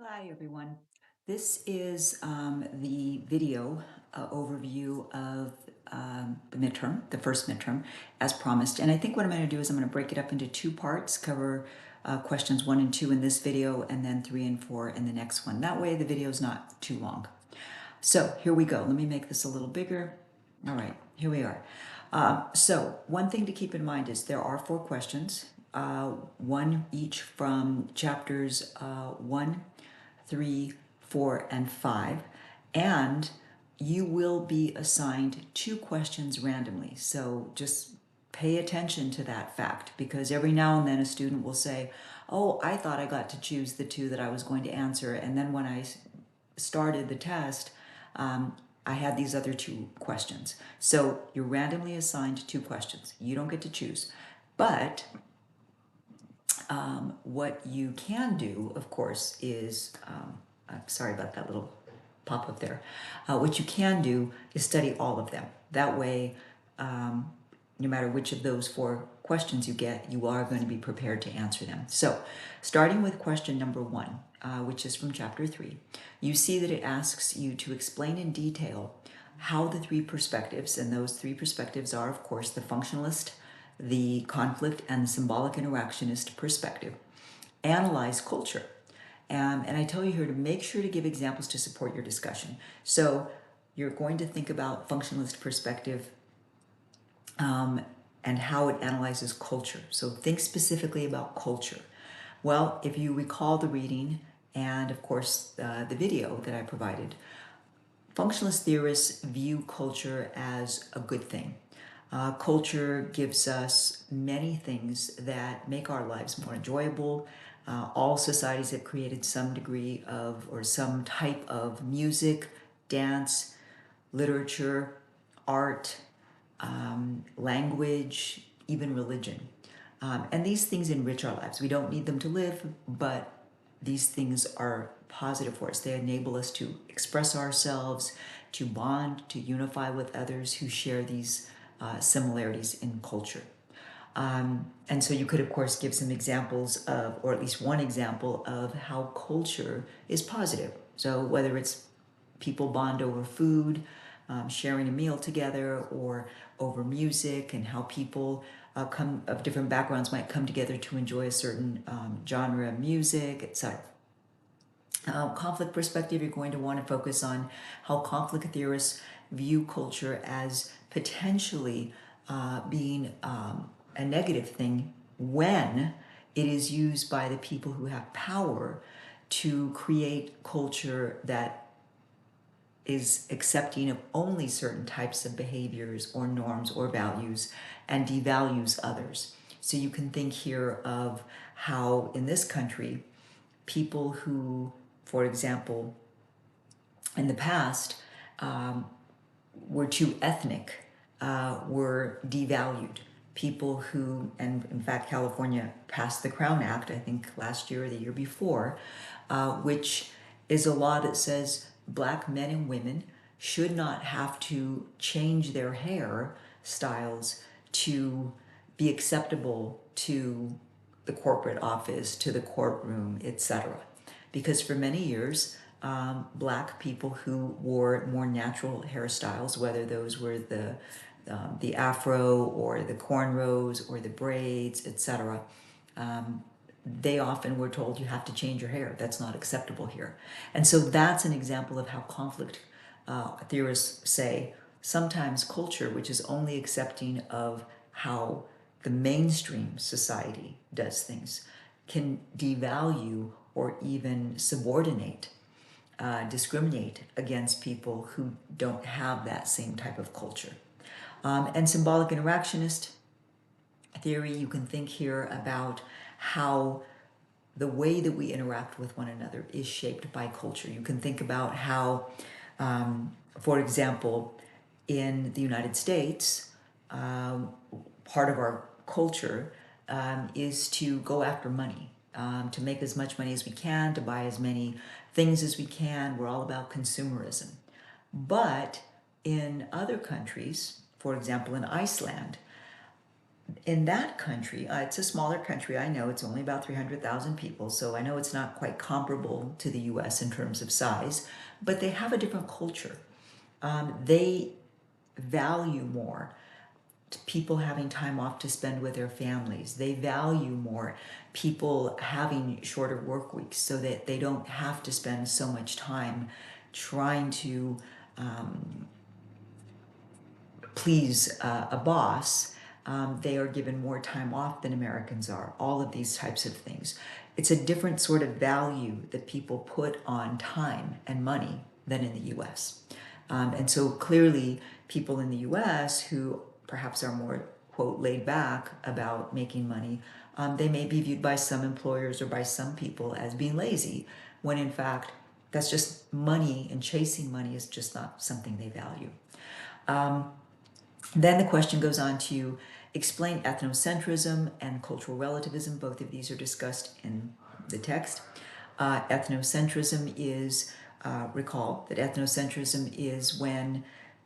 Hi, everyone. This is the video overview of the midterm, the first midterm, as promised. And I think what I'm going to do is I'm going to break it up into two parts, cover questions 1 and 2 in this video, and then 3 and 4 in the next one. That way the video is not too long. So here we go. Let me make this a little bigger. All right, here we are. So one thing to keep in mind is there are 4 questions, one each from chapters 1, 3, 4, and 5. And you will be assigned 2 questions randomly. So just pay attention to that fact, because every now and then a student will say, oh, I thought I got to choose the 2 that I was going to answer. And then when I started the test, I had these other 2 questions. So you're randomly assigned 2 questions. You don't get to choose. But what you can do, of course, is, sorry about that little pop up there. What you can do is study all of them. That way, no matter which of those 4 questions you get, you are going to be prepared to answer them. So, starting with question number 1, which is from chapter 3, you see that it asks you to explain in detail how the 3 perspectives, and those 3 perspectives are, of course, the functionalist, the conflict, and the symbolic interactionist perspective, analyze culture. And I tell you here to make sure to give examples to support your discussion. So you're going to think about functionalist perspective and how it analyzes culture. So think specifically about culture. Well, if you recall the reading and, of course, the video that I provided, functionalist theorists view culture as a good thing. Culture gives us many things that make our lives more enjoyable. All societies have created some degree of or some type of music, dance, literature, art, language, even religion. And these things enrich our lives. We don't need them to live, but these things are positive for us. They enable us to express ourselves, to bond, to unify with others who share these similarities in culture. And so you could, of course, give some examples of, or at least one example of how culture is positive. So whether it's people bond over food, sharing a meal together, or over music, and how people come of different backgrounds might come together to enjoy a certain genre of music, etc. Conflict perspective, you're going to want to focus on how conflict theorists view culture as potentially being a negative thing when it is used by the people who have power to create culture that is accepting of only certain types of behaviors or norms or values and devalues others. So you can think here of how in this country, people who, for example, in the past were too ethnic, were devalued. People who, and in fact, California passed the Crown Act, I think last year or the year before, which is a law that says Black men and women should not have to change their hair styles to be acceptable to the corporate office, to the courtroom, etc. Because for many years, Black people who wore more natural hairstyles, whether those were the afro or the cornrows or the braids, etc., they often were told you have to change your hair. That's not acceptable here. And so that's an example of how conflict theorists say sometimes culture, which is only accepting of how the mainstream society does things, can devalue or even subordinate, discriminate against people who don't have that same type of culture. And symbolic interactionist theory, you can think here about how the way that we interact with one another is shaped by culture. You can think about how, for example, in the United States, part of our culture is to go after money, to make as much money as we can, to buy as many things as we can. We're all about consumerism. But in other countries, for example, in Iceland, in that country, it's a smaller country, I know, it's only about 300,000 people, so I know it's not quite comparable to the US in terms of size, but they have a different culture. They value more people having time off to spend with their families. They value more people having shorter work weeks so that they don't have to spend so much time trying to please a boss. They are given more time off than Americans are. All of these types of things. It's a different sort of value that people put on time and money than in the US. And so clearly, people in the US who perhaps are more, quote, laid back about making money, they may be viewed by some employers or by some people as being lazy, when in fact, that's just money, and chasing money is just not something they value. Then the question goes on to explain ethnocentrism and cultural relativism. Both of these are discussed in the text. Ethnocentrism is, recall that ethnocentrism is when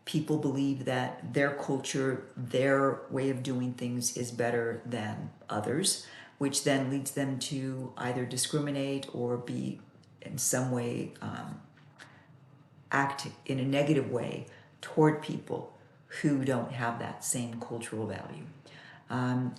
people believe that their culture, their way of doing things is better than others, which then leads them to either discriminate or be in some way act in a negative way toward people who don't have that same cultural value. And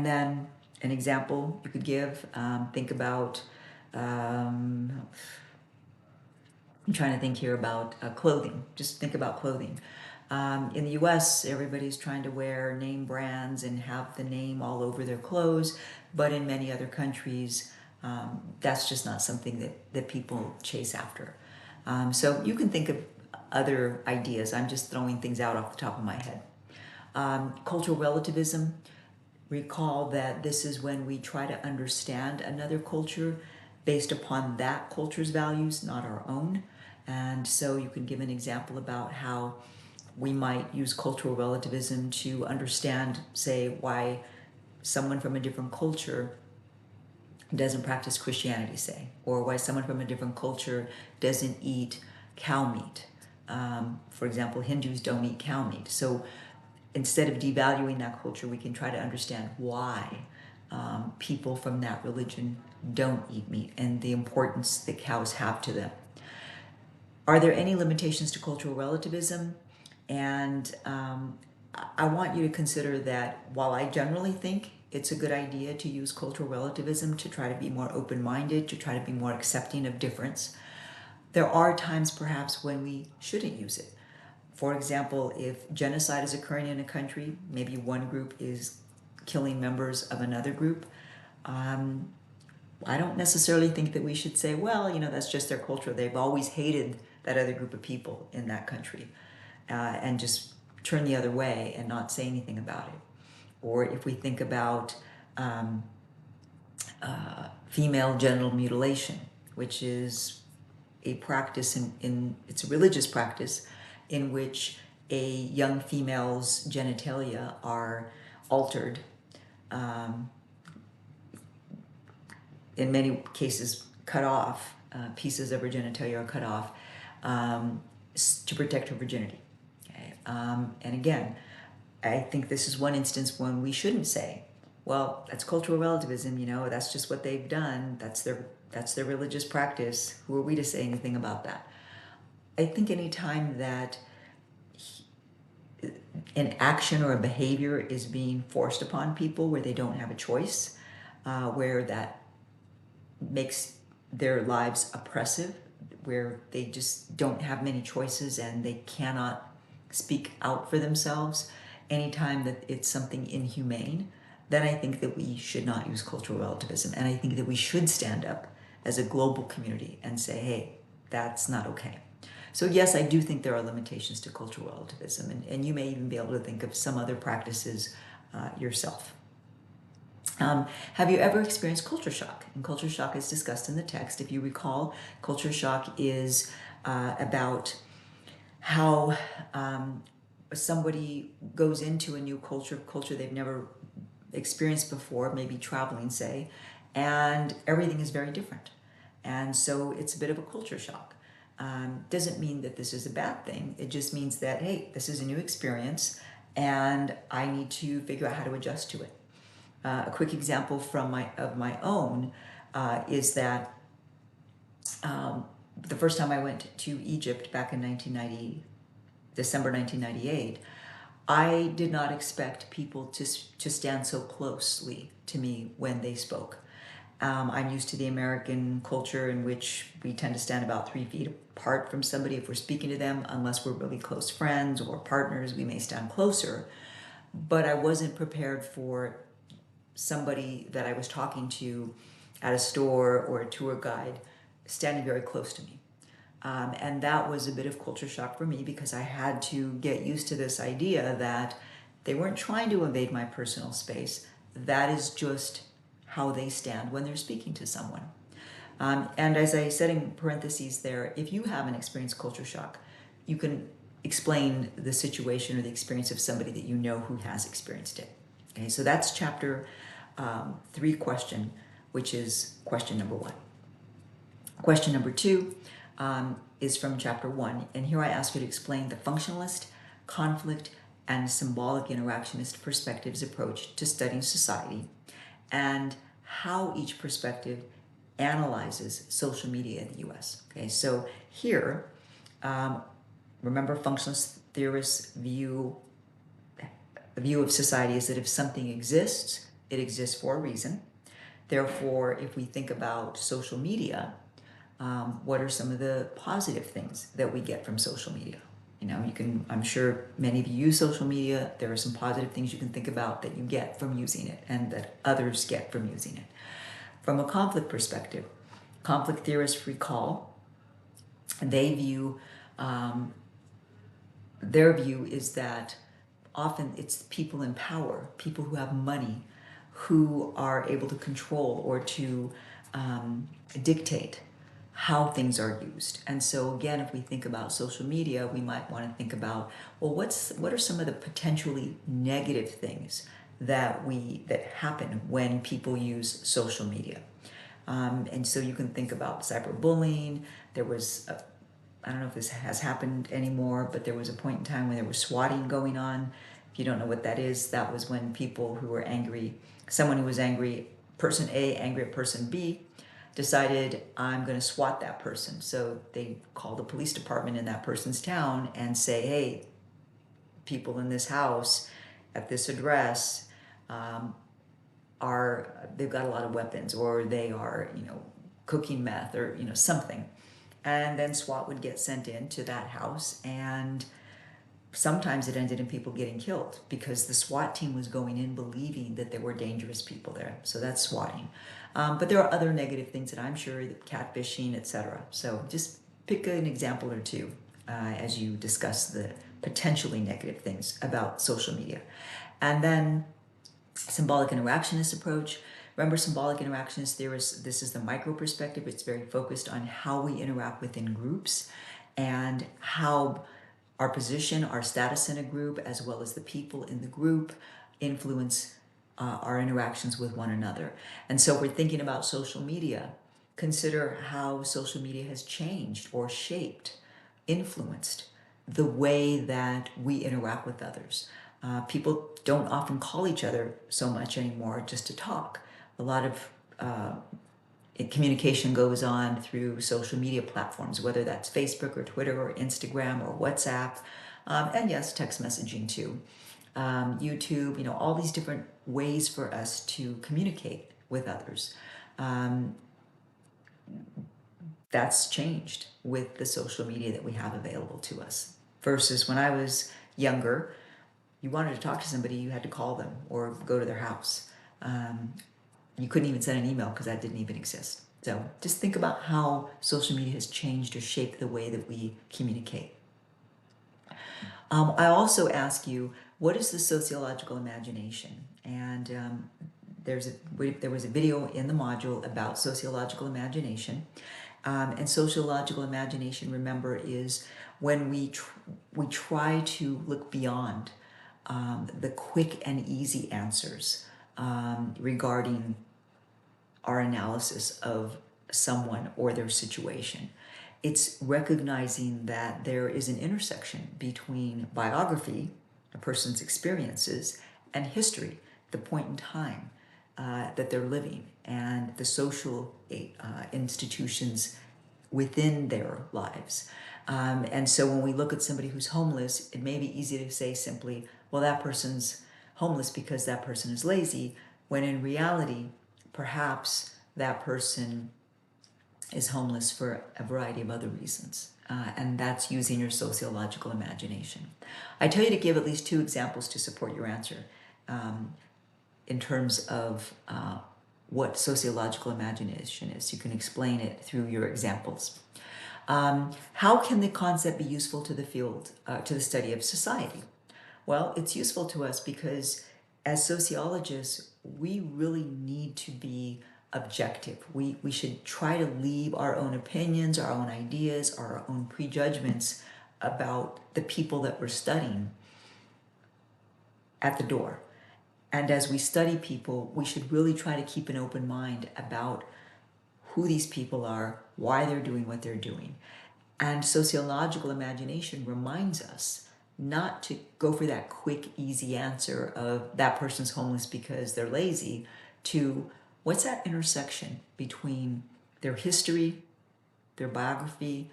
then an example you could give, think about, I'm trying to think here about clothing. Just think about clothing. In the US, everybody's trying to wear name brands and have the name all over their clothes, but in many other countries, that's just not something that people chase after. So you can think of other ideas. I'm just throwing things out off the top of my head. Cultural relativism, recall that this is when we try to understand another culture based upon that culture's values, not our own. And so you can give an example about how we might use cultural relativism to understand, say, why someone from a different culture doesn't practice Christianity, say, or why someone from a different culture doesn't eat cow meat. For example, Hindus don't eat cow meat. So instead of devaluing that culture, we can try to understand why people from that religion don't eat meat and the importance that cows have to them. Are there any limitations to cultural relativism? And I want you to consider that while I generally think it's a good idea to use cultural relativism to try to be more open-minded, to try to be more accepting of difference, there are times perhaps when we shouldn't use it. For example, if genocide is occurring in a country, maybe one group is killing members of another group, I don't necessarily think that we should say, well, that's just their culture. They've always hated that other group of people in that country, and just turn the other way and not say anything about it. Or if we think about female genital mutilation, which is a practice it's a religious practice in which a young female's genitalia are altered, in many cases cut off, pieces of her genitalia are cut off to protect her virginity. Okay? And again, I think this is one instance when we shouldn't say, well, that's cultural relativism, that's just what they've done, that's their religious practice, who are we to say anything about that? I think any time that an action or a behavior is being forced upon people where they don't have a choice, where that makes their lives oppressive, where they just don't have many choices and they cannot speak out for themselves, anytime that it's something inhumane, then I think that we should not use cultural relativism. And I think that we should stand up as a global community and say, hey, that's not okay. So yes, I do think there are limitations to cultural relativism, and you may even be able to think of some other practices yourself. Have you ever experienced culture shock? And culture shock is discussed in the text. If you recall, culture shock is about how somebody goes into a new culture they've never experienced before, maybe traveling, say, and everything is very different. And so it's a bit of a culture shock. Doesn't mean that this is a bad thing. It just means that, hey, this is a new experience, and I need to figure out how to adjust to it. A quick example from my own is that the first time I went to Egypt back in December 1998, I did not expect people to stand so closely to me when they spoke. I'm used to the American culture in which we tend to stand about 3 feet apart from somebody if we're speaking to them. Unless we're really close friends or partners, we may stand closer. But I wasn't prepared for somebody that I was talking to at a store or a tour guide standing very close to me. And that was a bit of culture shock for me because I had to get used to this idea that they weren't trying to invade my personal space. That is just how they stand when they're speaking to someone. And as I said in parentheses there, if you haven't experienced culture shock, you can explain the situation or the experience of somebody that you know who has experienced it. Okay, so that's chapter 3 question, which is question number 1. Question number 2 is from chapter 1, and here I ask you to explain the functionalist, conflict, and symbolic interactionist perspectives approach to studying society, and how each perspective analyzes social media in the US. Okay, so here, remember, functionalist theorists view the view of society is that if something exists, it exists for a reason. Therefore, if we think about social media, what are some of the positive things that we get from social media? You know, I'm sure many of you use social media. There are some positive things you can think about that you get from using it and that others get from using it. From a conflict perspective, conflict theorists recall, they view, their view is that often it's people in power, people who have money, who are able to control or to dictate how things are used. And so again, if we think about social media, we might want to think about, well, what are some of the potentially negative things that happen when people use social media? And so you can think about cyberbullying. There was I don't know if this has happened anymore, but there was a point in time when there was swatting going on. If you don't know what that is, that was when people who were angry, someone who was angry, person A angry at person B, decided, I'm going to SWAT that person. So they call the police department in that person's town and say, hey, people in this house at this address they've got a lot of weapons, or they are, cooking meth, or, something. And then SWAT would get sent into that house, and sometimes it ended in people getting killed because the SWAT team was going in believing that there were dangerous people there. So that's swatting. But there are other negative things that I'm sure, catfishing, etc. So just pick an example or two as you discuss the potentially negative things about social media. And then symbolic interactionist approach. Remember, symbolic interactionist theorists, this is the micro perspective. It's very focused on how we interact within groups and how our position, our status in a group, as well as the people in the group influence our interactions with one another. And so we're thinking about social media. Consider how social media has changed or shaped, influenced the way that we interact with others. People don't often call each other so much anymore just to talk. A lot of communication goes on through social media platforms, whether that's Facebook or Twitter or Instagram or WhatsApp, and yes, text messaging too. YouTube, all these different ways for us to communicate with others. That's changed with the social media that we have available to us. Versus when I was younger, you wanted to talk to somebody, you had to call them or go to their house. You couldn't even send an email because that didn't even exist. So just think about how social media has changed or shaped the way that we communicate. I also ask you, what is the sociological imagination? And there was a video in the module about sociological imagination. And sociological imagination, remember, is when we try to look beyond the quick and easy answers regarding our analysis of someone or their situation. It's recognizing that there is an intersection between biography, a person's experiences, and history, the point in time that they're living, and the social institutions within their lives. And so when we look at somebody who's homeless, it may be easy to say simply, well, that person's homeless because that person is lazy, when in reality, perhaps that person is homeless for a variety of other reasons. And that's using your sociological imagination. I tell you to give at least 2 examples to support your answer in terms of what sociological imagination is. You can explain it through your examples. How can the concept be useful to the field, to the study of society? Well, it's useful to us because as sociologists, we really need to be objective. We should try to leave our own opinions, our own ideas, our own prejudgments about the people that we're studying at the door. And as we study people, we should really try to keep an open mind about who these people are, why they're doing what they're doing. And sociological imagination reminds us not to go for that quick, easy answer of that person's homeless because they're lazy, to what's that intersection between their history, their biography,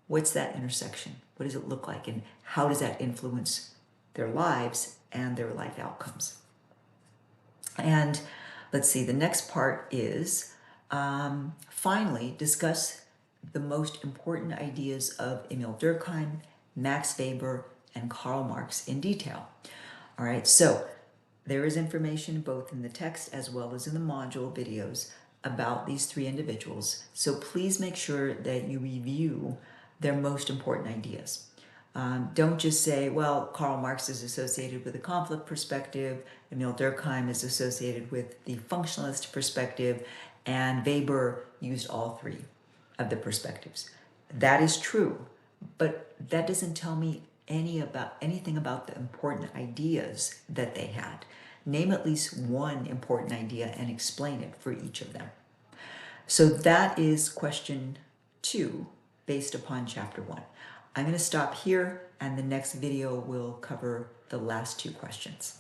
what's that intersection? What does it look like? And how does that influence their lives and their life outcomes? And let's see, the next part is finally discuss the most important ideas of Emil Durkheim, Max Weber, and Karl Marx in detail. All right, so there is information both in the text as well as in the module videos about these 3 individuals. So please make sure that you review their most important ideas. Don't just say, well, Karl Marx is associated with the conflict perspective, Emil Durkheim is associated with the functionalist perspective, and Weber used all 3 of the perspectives. That is true, but that doesn't tell me anything about the important ideas that they had. Name at least one important idea and explain it for each of them. So that is question 2 based upon chapter 1. I'm going to stop here, and the next video will cover the last 2 questions.